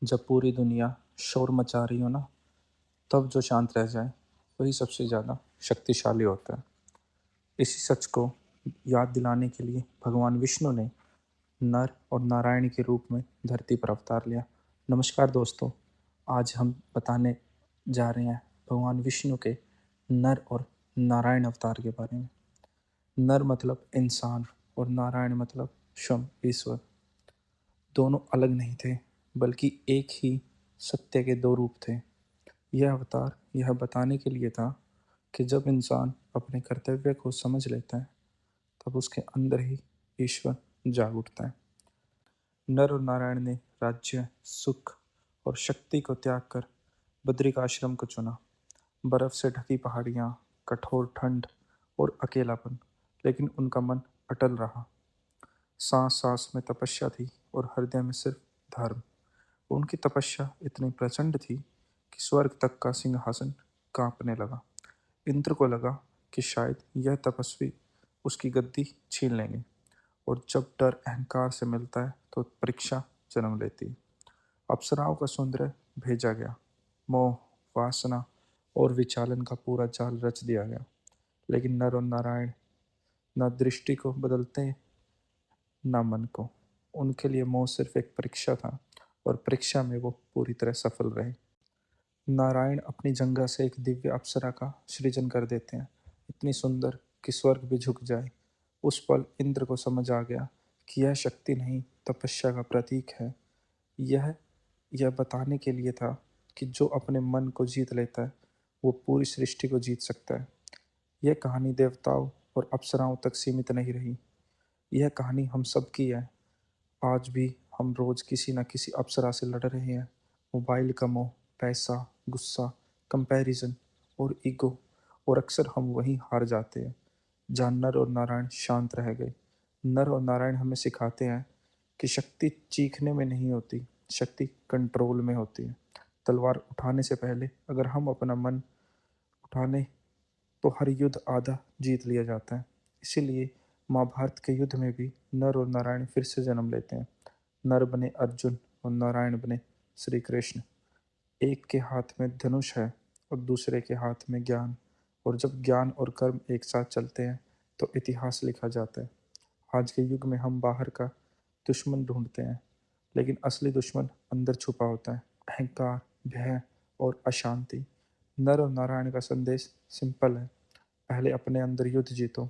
जब पूरी दुनिया शोर मचा रही हो ना, तब जो शांत रह जाए वही सबसे ज़्यादा शक्तिशाली होता है। इसी सच को याद दिलाने के लिए भगवान विष्णु ने नर और नारायण के रूप में धरती पर अवतार लिया। नमस्कार दोस्तों, आज हम बताने जा रहे हैं भगवान विष्णु के नर और नारायण अवतार के बारे में। नर मतलब इंसान और नारायण मतलब स्वयं ईश्वर। दोनों अलग नहीं थे, बल्कि एक ही सत्य के दो रूप थे। यह अवतार यह बताने के लिए था कि जब इंसान अपने कर्तव्य को समझ लेता है, तब उसके अंदर ही ईश्वर जाग उठता है। नर और नारायण ने राज्य, सुख और शक्ति को त्याग कर बद्रिक आश्रम को चुना। बर्फ से ढकी पहाड़ियाँ, कठोर ठंड और अकेलापन, लेकिन उनका मन अटल रहा। सांस सांस में तपस्या थी और हृदय में सिर्फ धर्म। उनकी तपस्या इतनी प्रचंड थी कि स्वर्ग तक का सिंहासन कांपने लगा। इंद्र को लगा कि शायद यह तपस्वी उसकी गद्दी छीन लेंगे, और जब डर अहंकार से मिलता है तो परीक्षा जन्म लेती है। अप्सराओं का सौंदर्य भेजा गया, मोह, वासना और विचालन का पूरा जाल रच दिया गया, लेकिन नर और नारायण न दृष्टि को बदलते न मन को। उनके लिए मोह सिर्फ एक परीक्षा था, और परीक्षा में वो पूरी तरह सफल रहे। नारायण अपनी जंघा से एक दिव्य अप्सरा का सृजन कर देते हैं, इतनी सुंदर कि स्वर्ग भी झुक जाए। उस पल इंद्र को समझ आ गया कि यह शक्ति नहीं, तपस्या का प्रतीक है। यह यह बताने के लिए था कि जो अपने मन को जीत लेता है, वो पूरी सृष्टि को जीत सकता है। यह कहानी देवताओं और अप्सराओं तक सीमित नहीं रही, यह कहानी हम सब की है। आज भी हम रोज किसी न किसी अप्सरा से लड़ रहे हैं। मोबाइल का मोह, पैसा, गुस्सा, कंपैरिजन और ईगो, और अक्सर हम वहीं हार जाते हैं जहाँ नर और नारायण शांत रह गए। नर और नारायण हमें सिखाते हैं कि शक्ति चीखने में नहीं होती, शक्ति कंट्रोल में होती है। तलवार उठाने से पहले अगर हम अपना मन उठाने, तो हर युद्ध आधा जीत लिया जाता है। इसीलिए महाभारत के युद्ध में भी नर और नारायण फिर से जन्म लेते हैं। नर बने अर्जुन और नारायण बने श्री कृष्ण। एक के हाथ में धनुष है और दूसरे के हाथ में ज्ञान, और जब ज्ञान और कर्म एक साथ चलते हैं तो इतिहास लिखा जाता है। आज के युग में हम बाहर का दुश्मन ढूंढते हैं, लेकिन असली दुश्मन अंदर छुपा होता है, अहंकार, भय और अशांति। नर और नारायण का संदेश सिंपल है, पहले अपने अंदर युद्ध जीतो।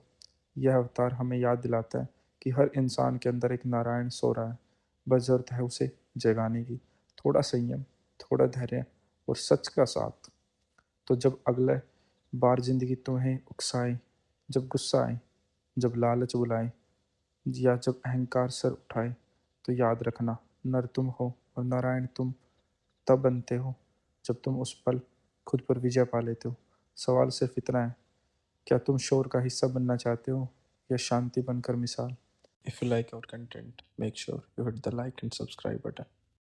यह अवतार हमें याद दिलाता है कि हर इंसान के अंदर एक नारायण सो रहा है, बस जरूरत है उसे जगाने की। थोड़ा संयम, थोड़ा धैर्य और सच का साथ। तो जब अगले बार जिंदगी तुम्हें उकसाए, जब गुस्सा आए, जब लालच बुलाए, या जब अहंकार सर उठाए, तो याद रखना, नर तुम हो और नारायण तुम तब बनते हो जब तुम उस पल खुद पर विजय पा लेते हो। सवाल सिर्फ इतना है, क्या तुम शोर का हिस्सा बनना चाहते हो या शांति बनकर मिसाल? If you like our content, make sure you hit the like and subscribe button.